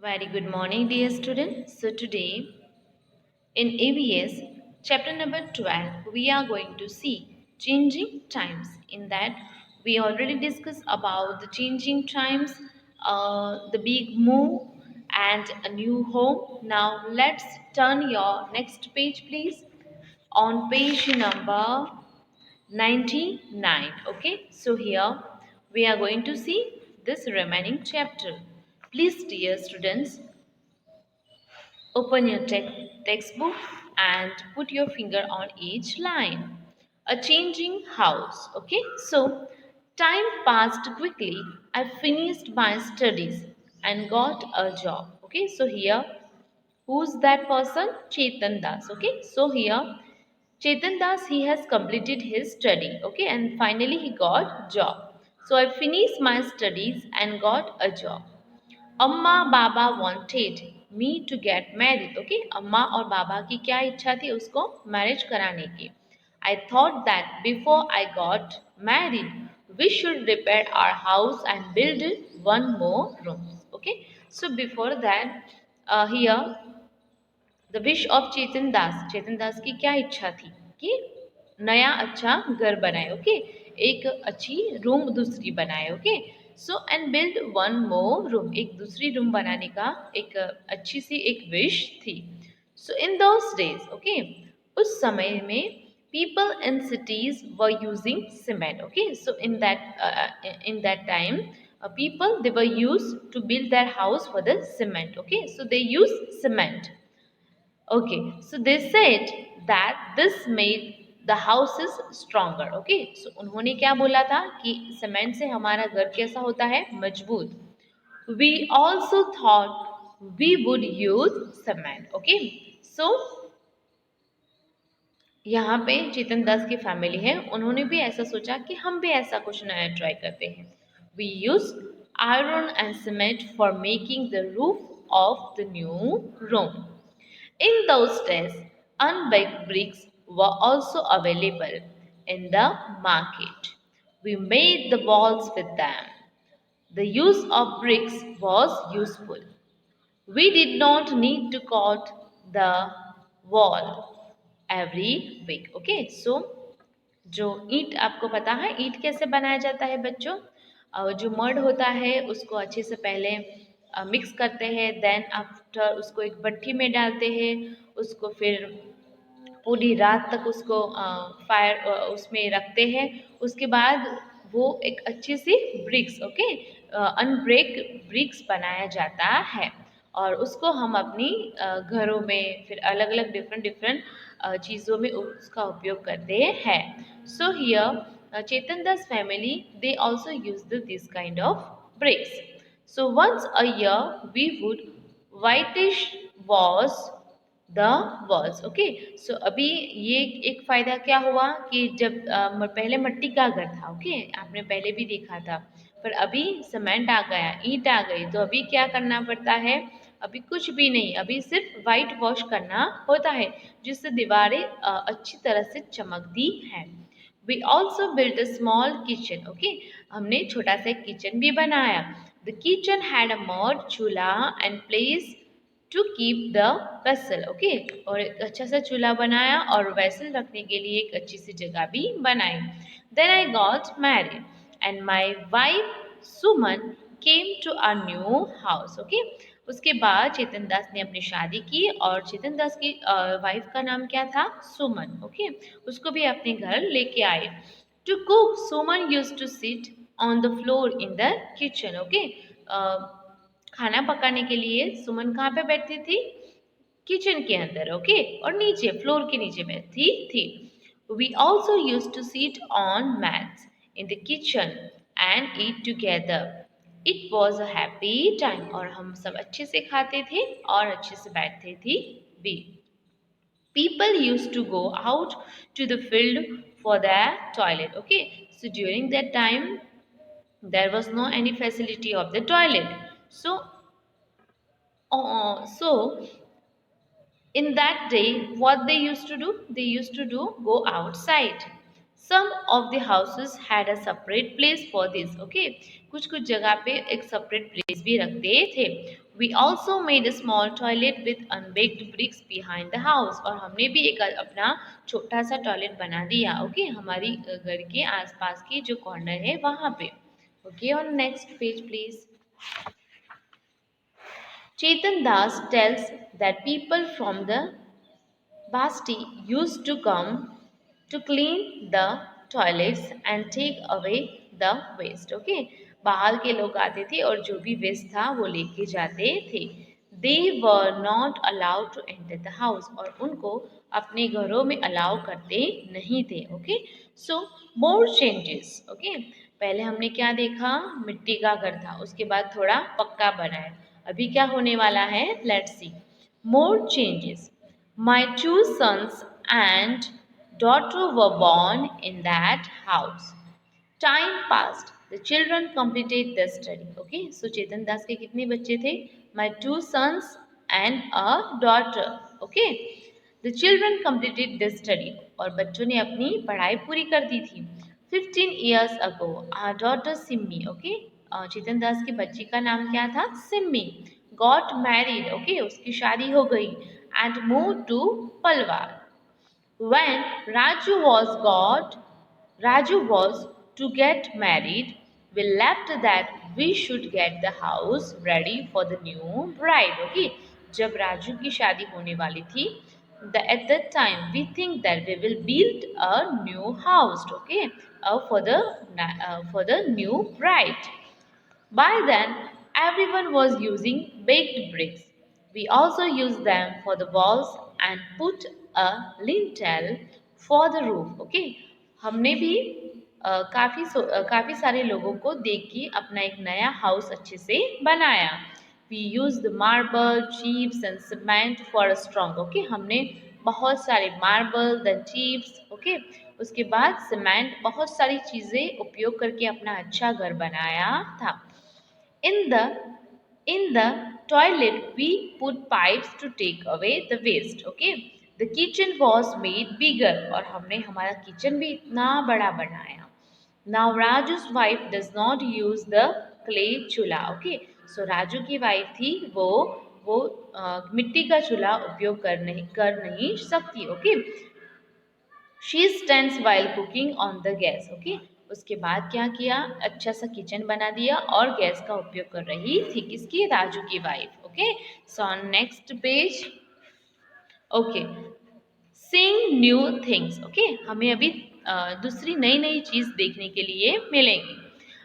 Very good morning, dear students. So, today in ABS chapter number 12, we are going to see changing times. In that, we already discussed about the changing times, the big move, and a new home. Now, let's turn your next page, please. On page number 99. Okay, so here we are going to see this remaining chapter. Please, dear students, open your textbook and put your finger on each line. A changing house. Okay, so time passed quickly. I finished my studies and got a job. Okay, so here, who's that person? Chetan Das. Okay, so here, Chetan Das, he has completed his study. Okay, and finally he got job. So I finished my studies and got a job. अम्मा बाबा wanted me to get married. Okay, अम्मा और बाबा की क्या इच्छा थी? उसको marriage कराने की. I thought that before I got married, we should repair our house and build one more room. Okay, so before that, here the wish of चेतन दास की क्या इच्छा थी कि नया अच्छा घर बनाए. ओके, एक अच्छी रूम दूसरी बनाए. Okay, so and build one more room, एक दूसरी रूम बनाने का एक अच्छी सी एक विश थी. सो इन दोस डेज, ओके, उस समय में people in cities were using cement. Okay, so in that time, people, they were used to build their house for the cement. Okay, so they use cement. Okay, so they said that this made the houses stronger. Okay, so उन्होंने क्या बोला था कि cement से हमारा घर कैसा होता है? मजबूत. We also thought we would use cement. Okay, so यहाँ पे चेतन दास की फैमिली है, उन्होंने भी ऐसा सोचा कि हम भी ऐसा कुछ नया ट्राई करते हैं. We use iron and cement for making the roof of the new room. In those days, unbaked bricks were also available in the market. We made the walls with them. The use of bricks was useful. We did not need to cut the wall every week. Okay, so जो ईंट, आपको पता है ईंट कैसे बनाया जाता है बच्चों? जो मड होता है उसको अच्छे से पहले मिक्स करते हैं, देन आफ्टर उसको एक भट्ठी में डालते हैं, उसको फिर पूरी रात तक उसको फायर उसमें रखते हैं. उसके बाद वो एक अच्छी सी ब्रिक्स, ओके, अनब्रेक ब्रिक्स बनाया जाता है और उसको हम अपनी घरों में फिर अलग अलग डिफरेंट डिफरेंट चीज़ों में उसका उपयोग करते हैं. So here Chetan Das family, they also use this kind of bricks. So once a year we would whitish was the walls. Okay, so अभी ये एक फायदा क्या हुआ कि जब पहले मिट्टी का घर था. ओके, आपने पहले भी देखा था, पर अभी सीमेंट आ गया, ईंट आ गई, तो अभी क्या करना पड़ता है? अभी कुछ भी नहीं, अभी सिर्फ वाइट वॉश करना होता है जिससे दीवारें अच्छी तरह से चमकती हैं. We also built a small kitchen. Okay, हमने छोटा सा किचन भी बनाया. The kitchen had a mud chulha and place to keep the vessel. Okay, और एक अच्छा सा चूल्हा बनाया और वेसल रखने के लिए एक अच्छी सी जगह भी बनाई. Then I got married and my wife Suman came to our new house. Okay, उसके बाद चेतन दास ने अपनी शादी की और चेतन दास की वाइफ का नाम क्या था? सुमन. ओके, उसको भी अपने घर लेके आए. To cook, Suman used to sit on the floor in the kitchen. Okay, खाना पकाने के लिए सुमन कहाँ पे बैठती थी? किचन के अंदर. ओके, और नीचे फ्लोर के नीचे बैठती थी. We also used to sit on mats in the kitchen and eat together. It was a happy time, और हम सब अच्छे से खाते थे और अच्छे से बैठते थे भी. People used to go out to the field for their toilet. Okay, so during that time there was no any facility of the toilet. So in that day, what they used to do? They used to do go outside. Some of the houses had a separate place for this. Okay, कुछ कुछ जगह पे एक separate place भी रखते थे. We also made a small toilet with unbaked bricks behind the house. और हमने भी एक अपना छोटा सा टॉयलेट बना दिया, ओके, हमारी घर के आसपास की जो कॉर्नर है वहाँ पे. Okay, on next page please. Chetan Das tells that people from the Basti used to come to clean the toilets and take away the waste. Okay, बाहर के लोग आते थे और जो भी वेस्ट था वो लेके जाते थे. They were not allowed to enter the house और उनको अपने घरों में अलाउ करते नहीं थे. Okay, so more changes. Okay, पहले हमने क्या देखा, मिट्टी का घर था, उसके बाद थोड़ा पक्का बनाया. अभी क्या होने वाला है, let's see. More changes. My two sons and daughter were born in that house. Time passed. The children completed their study. Okay, so चेतन दास के कितने बच्चे थे? My two sons and a daughter. Okay, the children completed their study. और बच्चों ने अपनी पढ़ाई पूरी कर दी थी. 15 years ago, our daughter Simmi, okay, चेतन दास की बच्ची का नाम क्या था? सिम्मी. Got married, okay, उसकी शादी हो गई. And moved to Palwar. When Raju was to get married, we left that we should get the house ready for the new bride. Okay, जब राजू की शादी होने वाली थी, at that time we think that we will build a new house. Okay, for the new bride. By then, everyone was using baked bricks. We also used them for the walls and put a lintel for the roof. Okay, हमने भी काफ़ी सारे लोगों को देख के अपना एक नया हाउस अच्छे से बनाया. We used the marble, chips and cement for a strong. Okay, हमने बहुत सारे मार्बल, द चिप्स, ओके, उसके बाद सीमेंट, बहुत सारी चीज़ें उपयोग करके अपना अच्छा घर बनाया था. In the in the toilet, we put pipes to take away the waste. Okay, the kitchen was made bigger और हमने हमारा किचन भी इतना बड़ा बनाया. Now Raju's wife does not use the clay चूल्हा. Okay, so राजू की वाइफ थी वो मिट्टी का चूल्हा उपयोग कर नहीं सकती. Okay, she stands while cooking on the gas. Okay, उसके बाद क्या किया, अच्छा सा किचन बना दिया और गैस का उपयोग कर रही थी. किसकी, राजू की wife. Okay, so on next page. Okay, seeing new things. Okay, हमें अभी दूसरी नई नई चीज देखने के लिए मिलेंगी.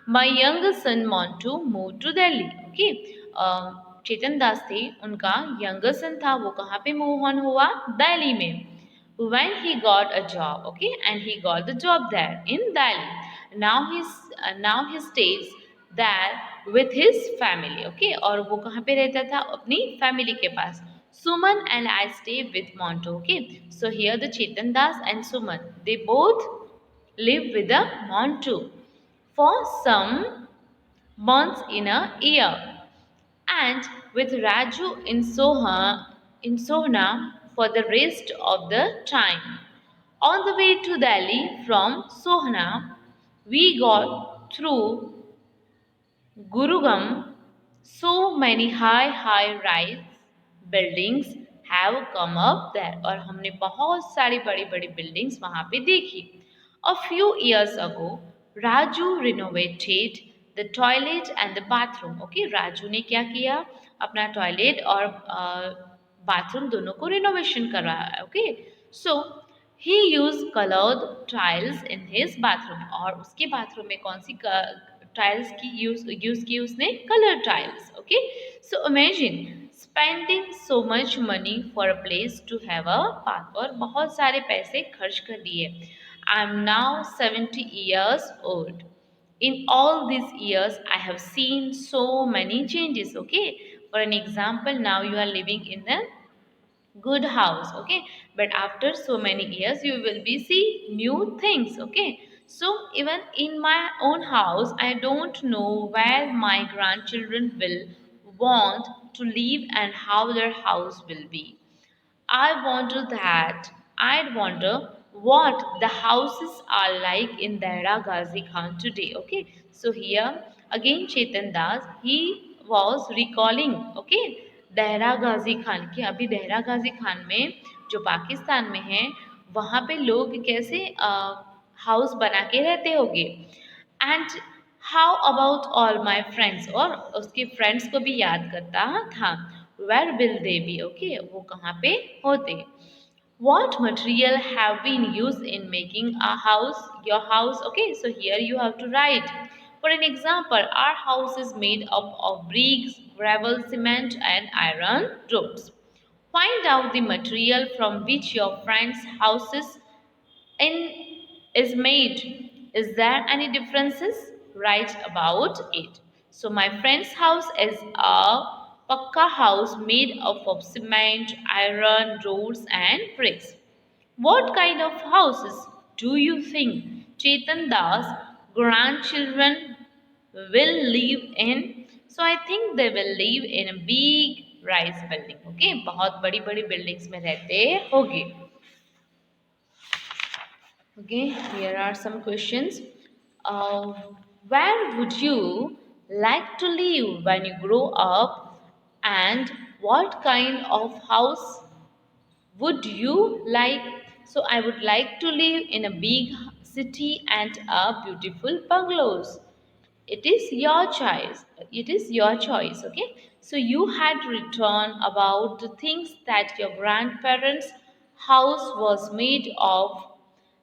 My young son Montu move to Delhi. Okay, Chetan Das थे, उनका यंगर सन था, वो कहाँ पे मूव ऑन हुआ, दिल्ली में. When he got a job, okay, and he got the job there in Delhi. Now he stays there with his family. Okay, और वो कहाँ पे रहता था, अपनी family के पास. Suman and I stay with Monto. Okay, so here the Chetan Das and Suman, they both live with the Monto for some months in a year, and with Raju in Sohna for the rest of the time. On the way to Delhi from Sohna, we got through Gurugam. So many high rise buildings have come up there. और हमने बहुत सारी बड़ी बड़ी buildings वहाँ पे देखी. A few years ago, Raju renovated the toilet and the bathroom. Okay, Raju ने क्या किया, अपना टॉयलेट और बाथरूम दोनों को रिनोवेशन करवाया. Okay, so he use coloured tiles in his bathroom. और उसके बाथरूम में कौन सी टाइल्स की यूज की उसने, colour tiles. Okay, so imagine spending so much money for a place to have a bath. और बहुत सारे पैसे खर्च कर दिए. I am now 70 years old. In all these years, I have seen so many changes. Okay, for an example, now you are living in a good house. Okay, but after so many years you will be see new things. Okay, so even in my own house, I don't know where my grandchildren will want to live and how their house will be. I'd wonder what the houses are like in Dehra Ghazi Khan today. Okay, so here again Chetan Das, he was recalling, okay, दहरा Ghazi Khan कि अभी दहरा गाजी खान में जो पाकिस्तान में है वहाँ पे लोग कैसे हाउस बना के रहते होंगे। And how about all my friends, और उसके फ्रेंड्स को भी याद करता था। Where will they be, okay, वो कहाँ पे होते। What material have been used in making a house, your house? Okay, so here you have to write. For an example, our house is made up of bricks, gravel, cement, and iron rods. Find out the material from which your friend's houses in is made. Is there any differences? Write about it. So my friend's house is a pakka house made up of cement, iron, rods and bricks. What kind of houses do you think Chetan Das grandchildren will live in? So I think they will live in a big rice building. Okay, बहुत बड़ी बड़ी buildings में रहते होंगे. Okay, here are some questions. Uh, where would you like to live when you grow up, and what kind of house would you like? So I would like to live in a big city and a beautiful bungalows. It is your choice. It is your choice, okay? So you had written about the things that your grandparents' house was made of.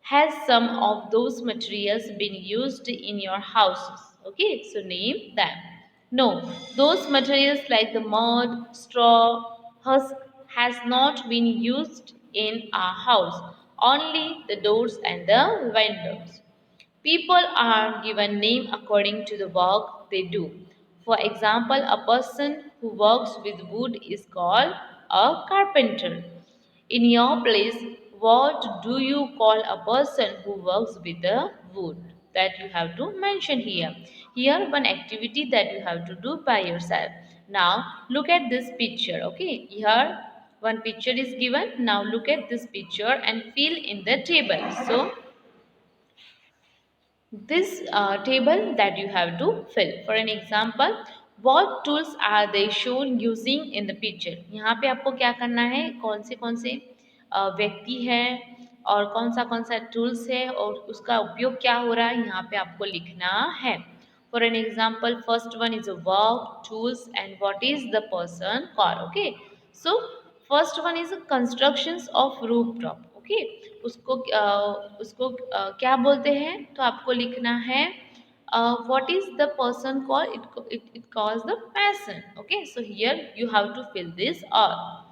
Has some of those materials been used in your houses? Okay, so name them. No, those materials like the mud, straw, husk has not been used in our house. Only the doors and the windows. People are given name according to the work they do. For example, a person who works with wood is called a carpenter. In your place, what do you call a person who works with the wood? That you have to mention here. Here, one activity that you have to do by yourself. Now, look at this picture. Okay, here one picture is given. Now, look at this picture and fill in the table. So, this table that you have to fill. For an example, what tools are they shown using in the picture? यहाँ पे आपको क्या करना है, कौन से व्यक्ति है और कौन सा टूल्स है और उसका उपयोग क्या हो रहा है, यहाँ पे आपको लिखना है. For an example, first one is a verb, tools, and what is the person called. Okay, so first one is constructions of rooftop. Okay, उसको क्या बोलते हैं, तो आपको लिखना है what is the person called. It calls the mason. Okay, so here you have to fill this all.